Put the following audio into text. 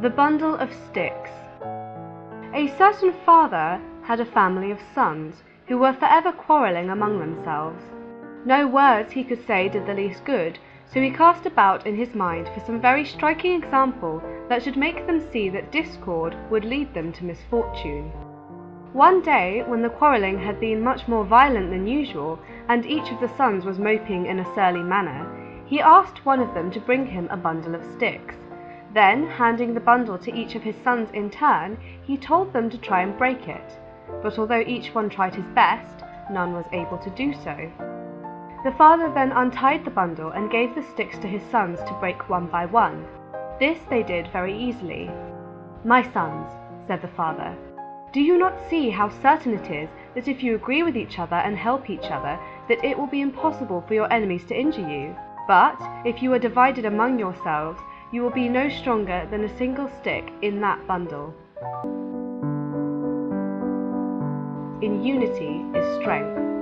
The Bundle of Sticks. A certain father had a family of sons who were forever quarrelling among themselves. No words he could say did the least good, so he cast about in his mind for some very striking example that should make them see that discord would lead them to misfortune. One day, when the quarrelling had been much more violent than usual, and each of the sons was moping in a surly manner, he asked one of them to bring him a bundle of sticks. Then, handing the bundle to each of his sons in turn, he told them to try and break it. But although each one tried his best, none was able to do so. The father then untied the bundle and gave the sticks to his sons to break one by one. This they did very easily. "My sons," said the father, "do you not see how certain it is that if you agree with each other and help each other, that it will be impossible for your enemies to injure you? But if you are divided among yourselves, you will be no stronger than a single stick in that bundle." In unity is strength.